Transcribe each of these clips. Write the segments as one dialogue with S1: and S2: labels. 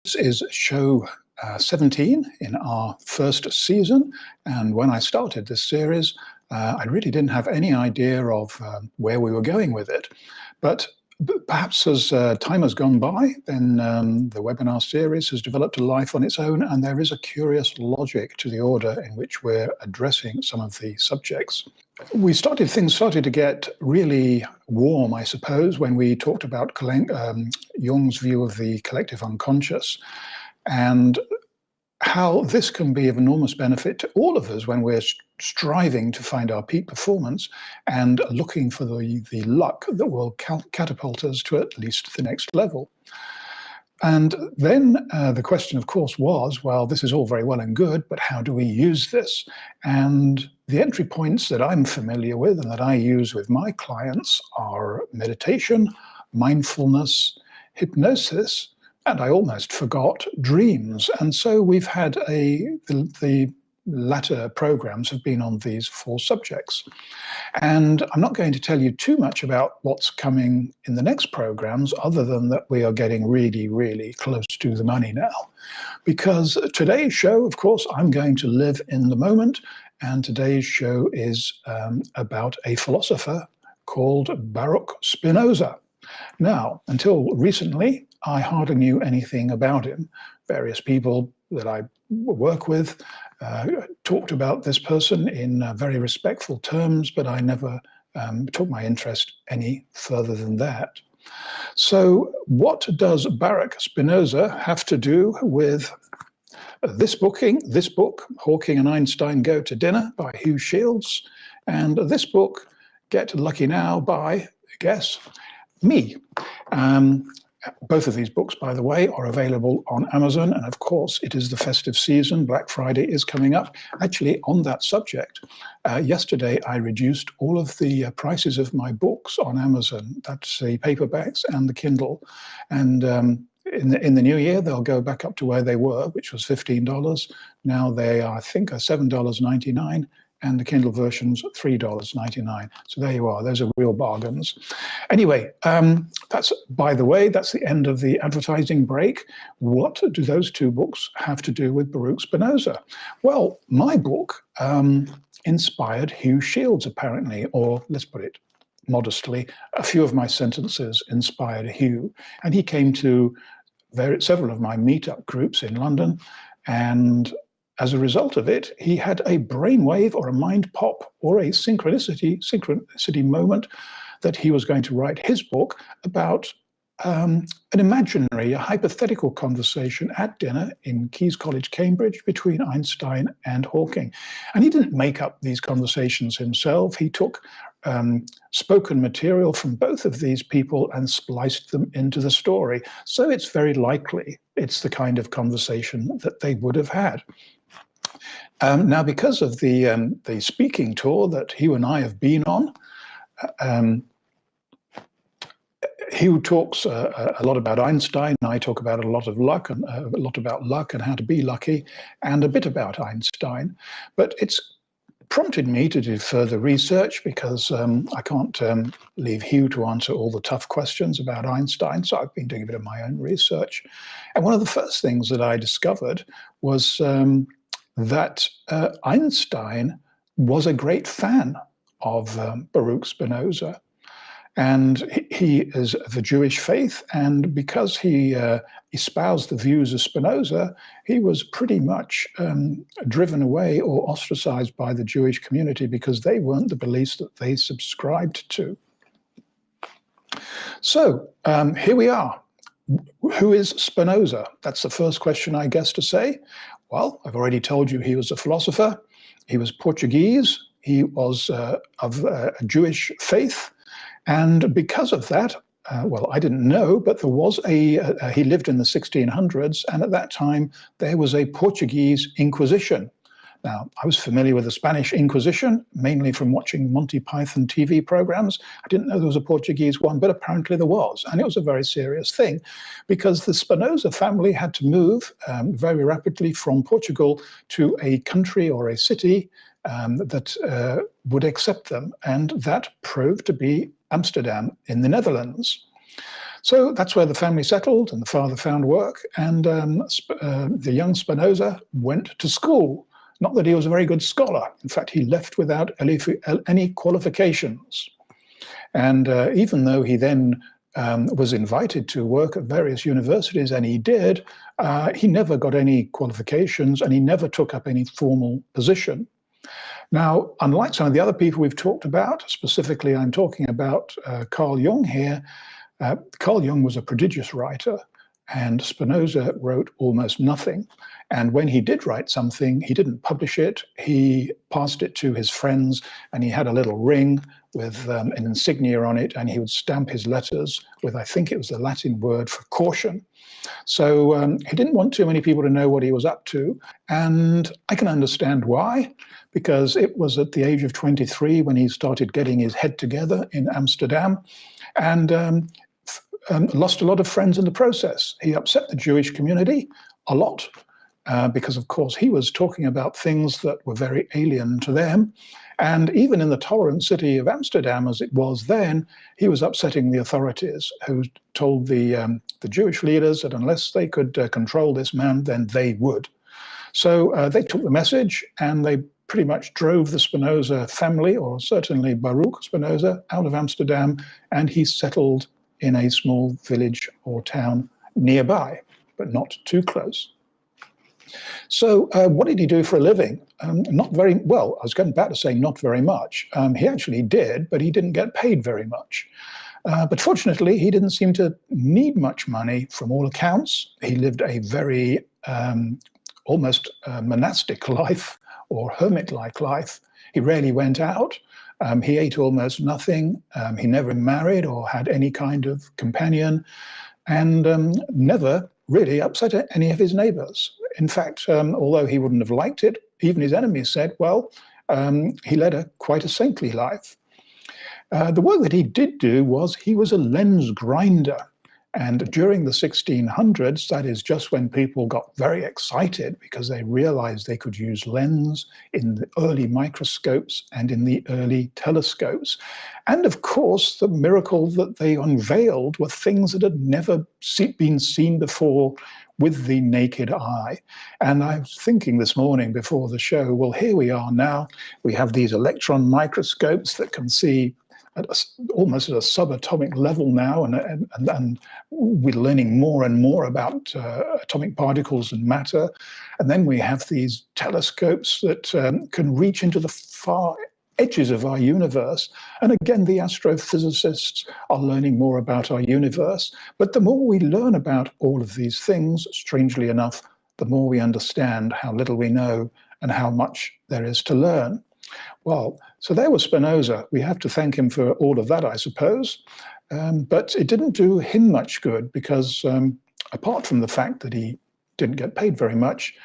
S1: This is show 17 in our first season, and when I started this series, I really didn't have any idea of where we were going with it. But perhaps as time has gone by, then the webinar series has developed a life on its own, and there is a curious logic to the order in which we're addressing some of the subjects. Things started to get really warm, I suppose, when we talked about Jung's view of the collective unconscious and how this can be of enormous benefit to all of us when we're striving to find our peak performance and looking for the luck that will catapult us to at least the next level. And then the question, of course, was, well, this is all very well and good, but how do we use this? And the entry points that I'm familiar with and that I use with my clients are meditation, mindfulness, hypnosis, and I almost forgot dreams. And so we've had the latter programs have been on these four subjects. And I'm not going to tell you too much about what's coming in the next programs, other than that we are getting really, really close to the money now. Because today's show, of course, I'm going to live in the moment. And today's show is about a philosopher called Baruch Spinoza. Now, until recently, I hardly knew anything about him. Various people that I work with talked about this person in very respectful terms, but I never took my interest any further than that. So what does Baruch Spinoza have to do with this book, Hawking and Einstein Go to Dinner by Hugh Shields, and this book, Get Lucky Now by, guess, me. Both of these books, by the way, are available on Amazon. And of course, it is the festive season. Black Friday is coming up. Actually, on that subject, yesterday I reduced all of the prices of my books on Amazon. That's the paperbacks and the Kindle. And in the new year, they'll go back up to where they were, which was $15. Now they are, I think, are $7.99. And the Kindle version's $3.99. So there you are. Those are real bargains. Anyway, that's, by the way, that's the end of the advertising break. What do those two books have to do with Baruch Spinoza? Well, my book inspired Hugh Shields, apparently, or let's put it modestly, a few of my sentences inspired Hugh. And he came to several of my meetup groups in London, and as a result of it, he had a brainwave or a mind pop or a synchronicity moment that he was going to write his book about an imaginary, a hypothetical conversation at dinner in King's College, Cambridge, between Einstein and Hawking. And he didn't make up these conversations himself. He took spoken material from both of these people and spliced them into the story. So it's very likely it's the kind of conversation that they would have had. Now, because of the speaking tour that Hugh and I have been on, Hugh talks a lot about Einstein. I talk about a lot of luck and a lot about luck and how to be lucky, and a bit about Einstein. But it's prompted me to do further research because I can't leave Hugh to answer all the tough questions about Einstein. So I've been doing a bit of my own research. And one of the first things that I discovered was that Einstein was a great fan of Baruch Spinoza. And he is of the Jewish faith, and because he espoused the views of Spinoza, he was pretty much driven away or ostracized by the Jewish community because they weren't the beliefs that they subscribed to. So here we are. Who is Spinoza? That's the first question, I guess, to say. Well, I've already told you he was a philosopher. He was Portuguese. He was of a Jewish faith. And because of that, well, I didn't know, but there was he lived in the 1600s. And at that time, there was a Portuguese Inquisition. Now, I was familiar with the Spanish Inquisition, mainly from watching Monty Python TV programs. I didn't know there was a Portuguese one, but apparently there was. And it was a very serious thing because the Spinoza family had to move very rapidly from Portugal to a country or a city that would accept them. And that proved to be Amsterdam in the Netherlands. So that's where the family settled, and the father found work, and the young Spinoza went to school. Not that he was a very good scholar. In fact, he left without any qualifications. And even though he then was invited to work at various universities, and he did, he never got any qualifications, and he never took up any formal position. Now, unlike some of the other people we've talked about, specifically I'm talking about Carl Jung here. Carl Jung was a prodigious writer, and Spinoza wrote almost nothing. And when he did write something, he didn't publish it. He passed it to his friends, and he had a little ring with an insignia on it, and he would stamp his letters with, I think it was the Latin word for caution. So he didn't want too many people to know what he was up to. And I can understand why, because it was at the age of 23 when he started getting his head together in Amsterdam, and lost a lot of friends in the process. He upset the Jewish community a lot, because, of course, he was talking about things that were very alien to them. And even in the tolerant city of Amsterdam, as it was then, he was upsetting the authorities, who told the Jewish leaders that unless they could control this man, then they would. So they took the message, and they pretty much drove the Spinoza family, or certainly Baruch Spinoza, out of Amsterdam, and he settled in a small village or town nearby, but not too close. So what did he do for a living? Not very well. I was going back to say not very much. He actually did, but he didn't get paid very much. But fortunately, he didn't seem to need much money from all accounts. He lived a very almost monastic life, or hermit-like life. He rarely went out. He ate almost nothing. He never married or had any kind of companion, and never really upset any of his neighbors. In fact, although he wouldn't have liked it, even his enemies said, well, he led quite a saintly life. The work that he did do was he was a lens grinder. And during the 1600s, that is just when people got very excited because they realized they could use lens in the early microscopes and in the early telescopes. And of course, the miracle that they unveiled were things that had never been seen before with the naked eye. And I was thinking this morning before the show, well, here we are now. We have these electron microscopes that can see almost at a subatomic level now, and we're learning more and more about atomic particles and matter. And then we have these telescopes that can reach into the far edges of our universe. And again, the astrophysicists are learning more about our universe. But the more we learn about all of these things, strangely enough, the more we understand how little we know and how much there is to learn. Well, so there was Spinoza. We have to thank him for all of that, I suppose. But it didn't do him much good because apart from the fact that he didn't get paid very much,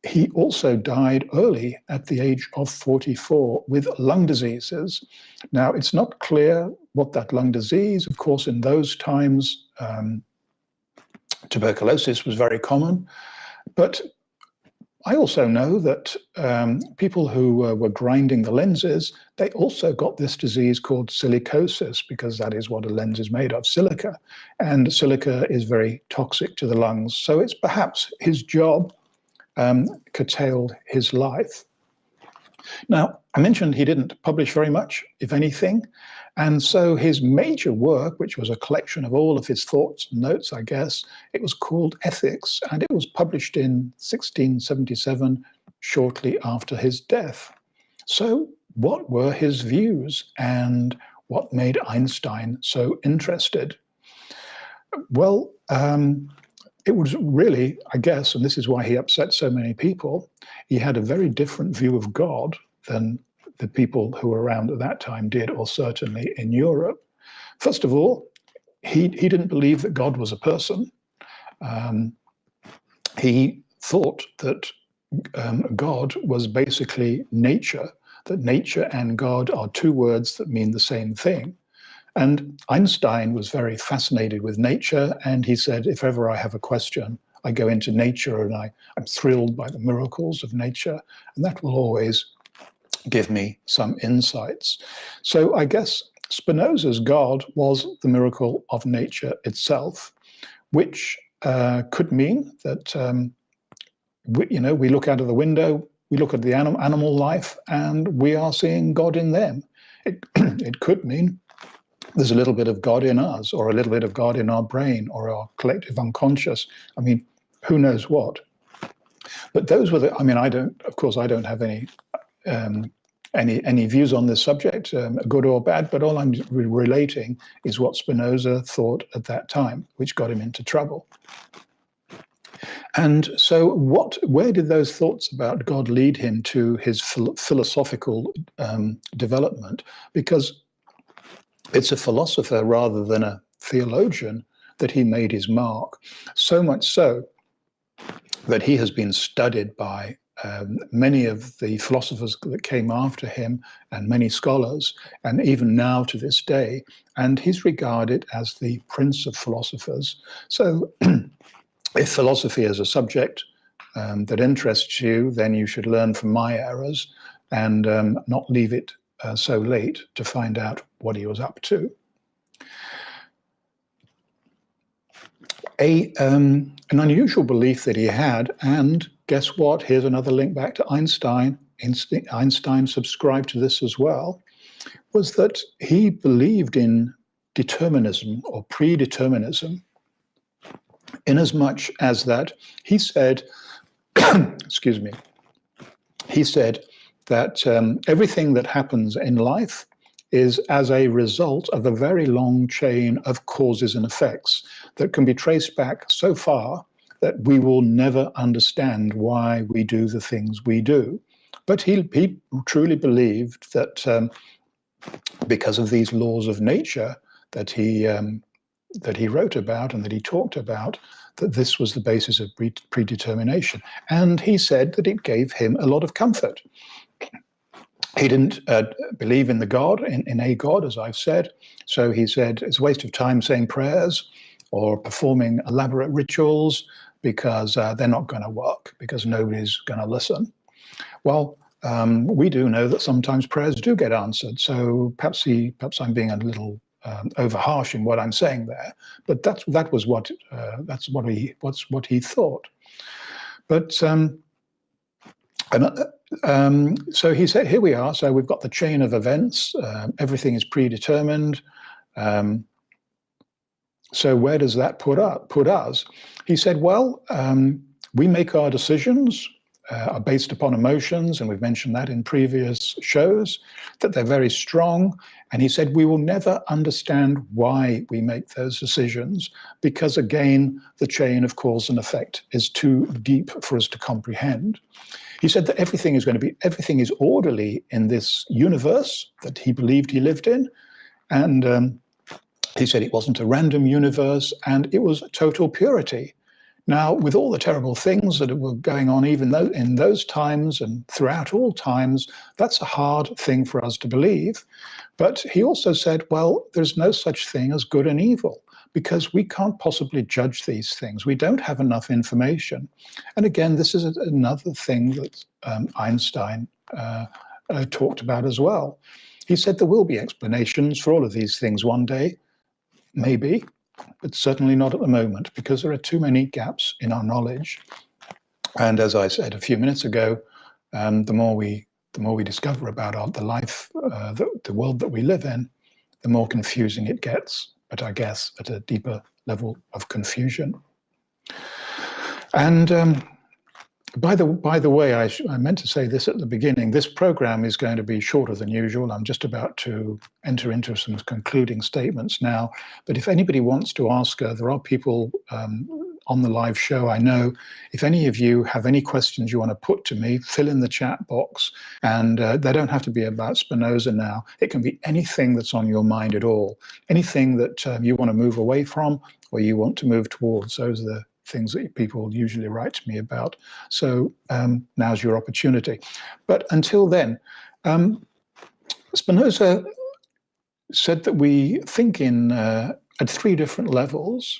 S1: he also died early at the age of 44 with lung diseases. Now, it's not clear what that lung disease, of course, in those times, tuberculosis was very common. But I also know that people who were grinding the lenses, they also got this disease called silicosis, because that is what a lens is made of, silica. And silica is very toxic to the lungs. So it's perhaps his job curtailed his life. Now, I mentioned he didn't publish very much, if anything. And so his major work, which was a collection of all of his thoughts and notes, I guess, it was called Ethics, and it was published in 1677, shortly after his death. So what were his views, and what made Einstein so interested? Well, it was really, I guess, and this is why he upset so many people, he had a very different view of God than the people who were around at that time did, or certainly in Europe. First of all, he didn't believe that God was a person. He thought that God was basically nature, that nature and God are two words that mean the same thing. And Einstein was very fascinated with nature, and he said, if ever I have a question, I go into nature and I'm thrilled by the miracles of nature, and that will always give me some insights. So I guess Spinoza's God was the miracle of nature itself, which could mean that we look out of the window, we look at the animal life, and we are seeing God in them. It could mean there's a little bit of God in us, or a little bit of God in our brain, or our collective unconscious. I mean, who knows what? But those were the. I mean, I don't have any views on this subject, good or bad. But all I'm relating is what Spinoza thought at that time, which got him into trouble. And so, where did those thoughts about God lead him to his philosophical development? Because it's a philosopher rather than a theologian that he made his mark. So much so that he has been studied by many of the philosophers that came after him and many scholars, and even now to this day. And he's regarded as the prince of philosophers. So if philosophy is a subject that interests you, then you should learn from my errors and not leave it so late to find out what he was up to. An unusual belief that he had, and guess what? Here's another link back to Einstein. Einstein subscribed to this as well, was that he believed in determinism or predeterminism, inasmuch as that he said, excuse me, he said that everything that happens in life is as a result of a very long chain of causes and effects that can be traced back so far that we will never understand why we do the things we do. But he truly believed that because of these laws of nature that he wrote about and that he talked about, that this was the basis of predetermination. And he said that it gave him a lot of comfort. He didn't believe in the God, in a God, as I've said. So he said it's a waste of time saying prayers or performing elaborate rituals because they're not going to work, because nobody's going to listen. Well, we do know that sometimes prayers do get answered. So perhaps I'm being a little over harsh in what I'm saying there, but that's what he thought. But so he said, here we are. So we've got the chain of events. Everything is predetermined. So where does that put us? He said, well, we make our decisions are based upon emotions, and we've mentioned that in previous shows, that they're very strong. And he said, we will never understand why we make those decisions because, again, the chain of cause and effect is too deep for us to comprehend. He said that everything is orderly in this universe that he believed he lived in. And he said it wasn't a random universe and it was total purity. Now, with all the terrible things that were going on, even though in those times and throughout all times, that's a hard thing for us to believe. But he also said, well, there's no such thing as good and evil because we can't possibly judge these things. We don't have enough information. And again, this is another thing that Einstein talked about as well. He said there will be explanations for all of these things one day, maybe, but certainly not at the moment because there are too many gaps in our knowledge. And as I said a few minutes ago, the more we discover about the life, the world that we live in, the more confusing it gets, but I guess at a deeper level of confusion. And by the way, I meant to say this at the beginning, this program is going to be shorter than usual. I'm just about to enter into some concluding statements now. But if anybody wants to ask, there are people on the live show, I know. If any of you have any questions you want to put to me, fill in the chat box. And they don't have to be about Spinoza now. It can be anything that's on your mind at all. Anything that you want to move away from or you want to move towards. Those are the things that people usually write to me about. So now's your opportunity. But until then, Spinoza said that we think at three different levels.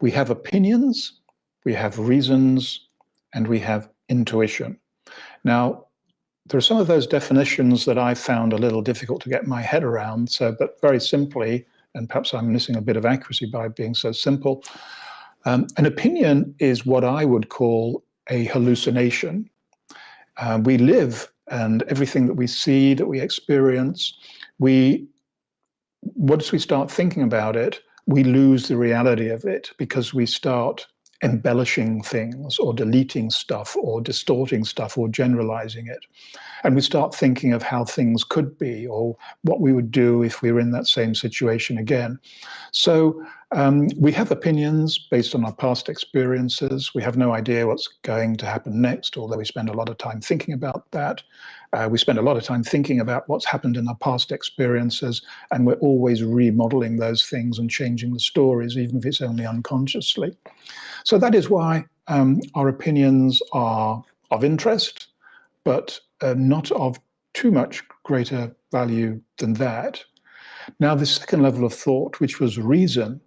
S1: We have opinions, we have reasons, and we have intuition. Now, there are some of those definitions that I found a little difficult to get my head around. So, but very simply, and perhaps I'm missing a bit of accuracy by being so simple, an opinion is what I would call a hallucination. We live, and everything that we see, that we experience, once we start thinking about it, we lose the reality of it because we start embellishing things or deleting stuff or distorting stuff or generalizing it. And we start thinking of how things could be or what we would do if we were in that same situation again. So we have opinions based on our past experiences. We have no idea what's going to happen next, although we spend a lot of time thinking about that. We spend a lot of time thinking about what's happened in our past experiences, and we're always remodeling those things and changing the stories, even if it's only unconsciously. So that is why our opinions are of interest, but not of too much greater value than that. Now, the second level of thought, which was reason,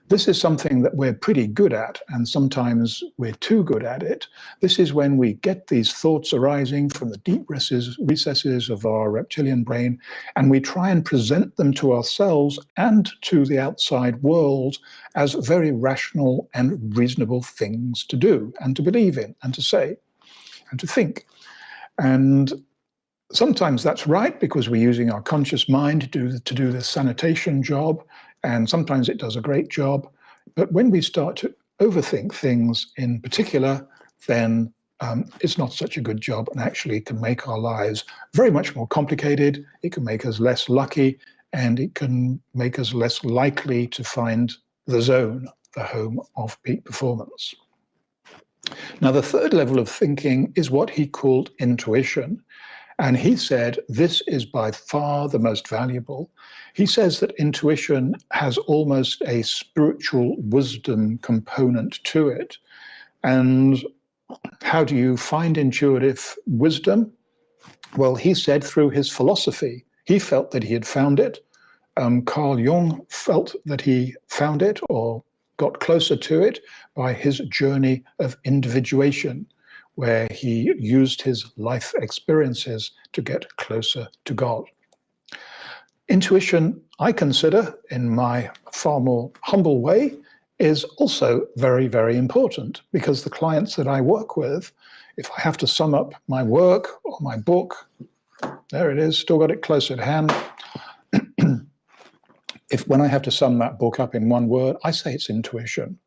S1: this is something that we're pretty good at, and sometimes we're too good at it. This is when we get these thoughts arising from the deep recesses of our reptilian brain, and we try and present them to ourselves and to the outside world as very rational and reasonable things to do and to believe in and to say and to think. And sometimes that's right because we're using our conscious mind to do the sanitation job, and sometimes it does a great job. But when we start to overthink things in particular, then it's not such a good job, and actually can make our lives very much more complicated. It can make us less lucky, and it can make us less likely to find the zone, the home of peak performance. Now, the third level of thinking is what he called intuition. And he said, this is by far the most valuable. He says that intuition has almost a spiritual wisdom component to it. And how do you find intuitive wisdom? Well, he said through his philosophy. He felt that he had found it. Carl Jung felt that he found it or got closer to it by his journey of individuation, where he used his life experiences to get closer to God. Intuition, I consider, in my far more humble way, is also very, very important, because the clients that I work with, if I have to sum up my work or my book, there it is, still got it close at hand. When I have to sum that book up in one word, I say it's intuition.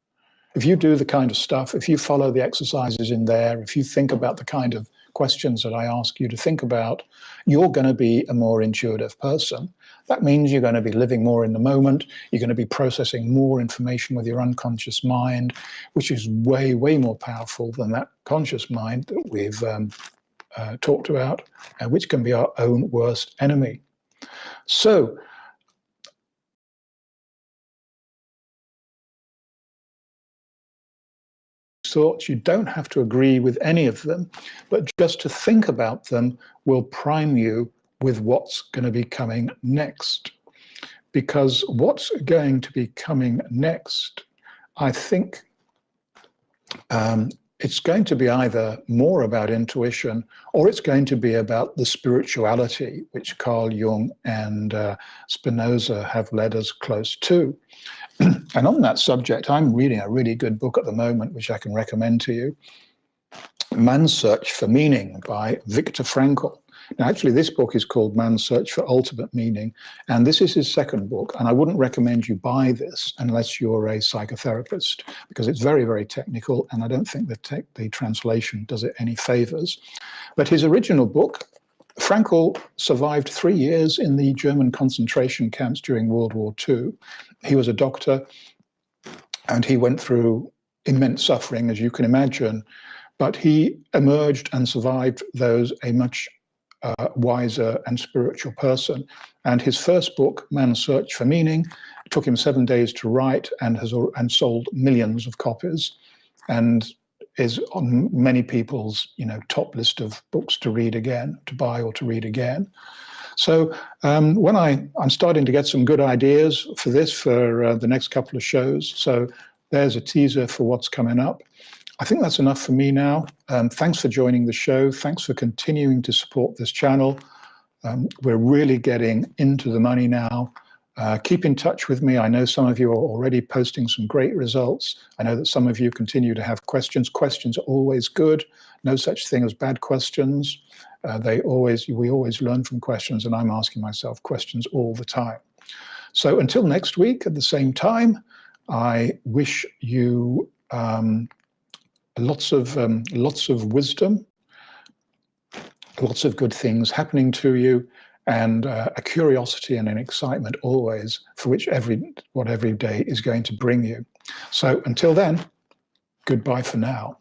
S1: If you do the kind of stuff, if you follow the exercises in there, if you think about the kind of questions that I ask you to think about, you're going to be a more intuitive person. That means you're going to be living more in the moment. You're going to be processing more information with your unconscious mind, which is way, way more powerful than that conscious mind that we've talked about, which can be our own worst enemy. So, thoughts, you don't have to agree with any of them, but just to think about them will prime you with what's going to be coming next. Because what's going to be coming next, I think it's going to be either more about intuition or it's going to be about the spirituality, which Carl Jung and Spinoza have led us close to. And on that subject, I'm reading a really good book at the moment, which I can recommend to you, Man's Search for Meaning by Viktor Frankl. Now, actually, this book is called Man's Search for Ultimate Meaning, and this is his second book, and I wouldn't recommend you buy this unless you're a psychotherapist, because it's very, very technical, and I don't think the translation does it any favors. But his original book, Frankl survived 3 years in the German concentration camps during World War II. He was a doctor, and he went through immense suffering, as you can imagine, but he emerged and survived those a much wiser and spiritual person. And his first book, Man's Search for Meaning, took him 7 days to write and sold millions of copies, and is on many people's top list of books to read again, to buy or to read again. So when I'm starting to get some good ideas for this for the next couple of shows. So there's a teaser for what's coming up. I think that's enough for me now. Thanks for joining the show. Thanks for continuing to support this channel. We're really getting into the money now. Keep in touch with me. I know some of you are already posting some great results. I know that some of you continue to have questions. Questions are always good. No such thing as bad questions. We always learn from questions, and I'm asking myself questions all the time. So until next week at the same time, I wish you lots of wisdom, lots of good things happening to you, and a curiosity and an excitement always for what every day is going to bring you. So until then, goodbye for now.